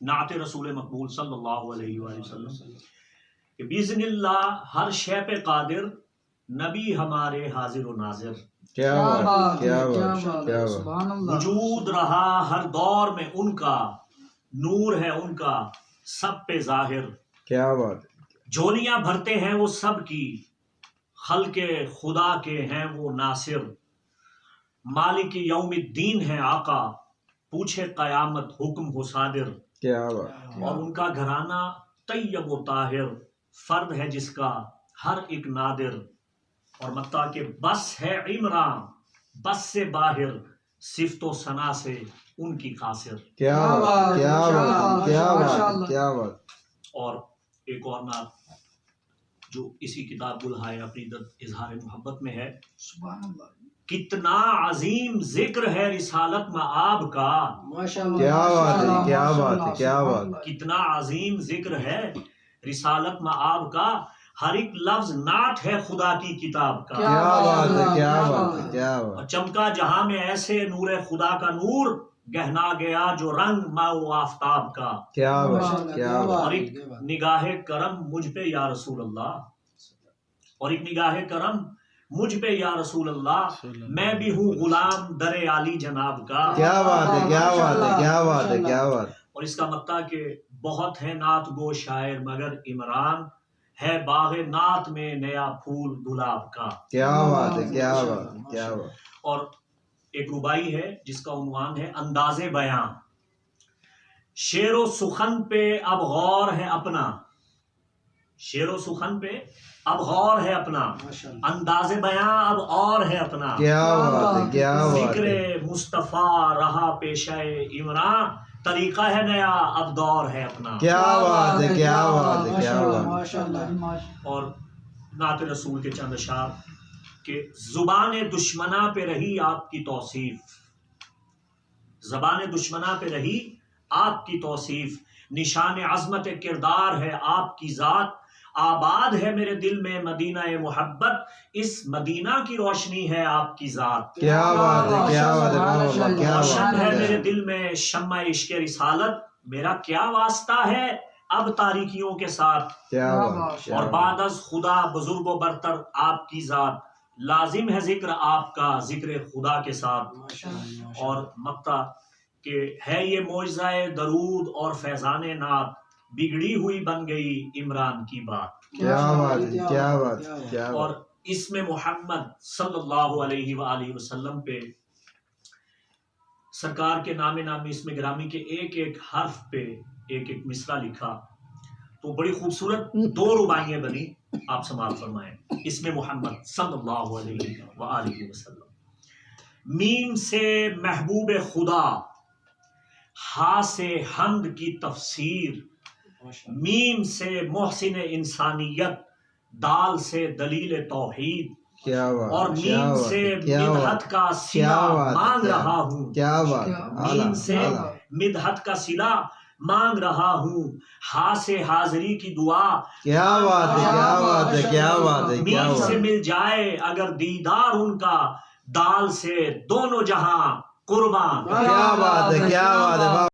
نعت رسول مقبول صلی اللہ علیہ وآلہ وسلم کہ بِإِذْنِ اللہ ہر شے پہ قادر، نبی ہمارے حاضر و ناظر. کیا بات، کیا بات، کیا بات. وجود رہا ہر دور میں ان کا، نور ہے ان کا سب پہ ظاہر. کیا بات. جھولیاں بھرتے ہیں وہ سب کی، خلق خدا کے ہیں وہ ناصر. مالک یوم الدین ہے آقا، پوچھے قیامت حکم ہو صادر. کیا بات. اور ان کا گھرانہ طیب و طاہر، فرد ہے جس کا ہر ایک نادر. اور متا کہ بس ہے عمران بس سے باہر، صفت و ثنا سے ان کی قاصر. کیا بات، کیا بات، کیا بات، کیا بات. اور ایک اور نعت جو اسی کتاب گلہائے عقیدت اظہار محبت میں ہے. سبحان اللہ. کتنا عظیم ذکر ہے رسالت مآب کا. کیا بات ہے، کیا بات ہے، کیا بات. کتنا عظیم ذکر ہے رسالت مآب کا، ہر ایک لفظ نعت ہے خدا کی کتاب کا. کیا بات ہے، کیا بات ہے، کیا اور بات. چمکا جہاں میں ایسے نور خدا کا نور، گہنا گیا جو رنگ ماء و آفتاب کا. کیا بات، کیا اور بات. ایک نگاہ کرم مجھ پہ یا رسول اللہ، اور ایک نگاہ کرم مجھ پہ یا رسول اللہ، میں بھی ہوں غلام در عالی جناب کا. کیا بات ہے، کیا بات ہے، کیا بات ہے، کیا بات. اور اس کا مطلب کہ بہت ہے نعت گو شاعر مگر عمران، ہے باغ نعت میں نیا پھول گلاب کا. کیا بات ہے، کیا بات ہے، کیا بات. اور ایک ربائی ہے جس کا عنوان ہے انداز بیاں. شعر و سخن پہ اب غور ہے اپنا، شعر و سخن پہ اب غور ہے اپنا، انداز بیاں اب اور ہے اپنا. کیا بات ہے، کیا بات ذکر ہے. مصطفیٰ رہا پیشہ عمران، طریقہ ہے نیا اب دور ہے اپنا. کیا بات ہے، کیا بات ہے، کیا بات. اور نعت رسول کے چند اشعار کہ زبان دشمناں پہ رہی آپ کی توصیف، زبان دشمناں پہ رہی آپ کی توصیف، نشان عظمت کردار ہے آپ کی ذات. آباد ہے میرے دل میں مدینہ محبت، اس مدینہ کی روشنی ہے آپ کی ذات. کیا بات ہے، کیا بات ہے، کیا روشن ہے میرے بات. دل میں شمع عشق رسالت، میرا کیا واسطہ ہے اب تاریکیوں کے ساتھ. کیا بات. اور بعد از خدا بزرگ و برتر آپ کی ذات، لازم ہے ذکر آپ کا ذکر خدا کے ساتھ. اور مقطع کہ ہے یہ معجزہ درود اور فیضان نعت، بگڑی ہوئی بن گئی عمران کی بات. کیا بات ہے، کیا بات، کیا اور بات. اس میں محمد صلی اللہ علیہ وآلہ وسلم پہ سرکار کے نام نامی اس میں گرامی کے ایک ایک حرف پہ ایک ایک مصرع لکھا، تو بڑی خوبصورت 2 رباعیاں بنی. آپ سماعت فرمائیں. اس میں محمد صلی اللہ علیہ وآلہ وسلم، میم سے محبوب خدا، ہا سے حمد کی تفسیر، میم سے محسن انسانیت، دال سے دلیل توحید، کیا بات. اور میم سے مدحت کا صلہ مانگ رہا ہوں. کیا بات. میم سے مدحت کا صلہ مانگ رہا ہوں، ہا سے حاضری کی دعا. کیا بات ہے، کیا بات ہے، کیا بات ہے، کیا میم سے بات. مل جائے اگر دیدار ان کا، دال سے دونوں جہاں قربان. کیا بات ہے، کیا بات ہے.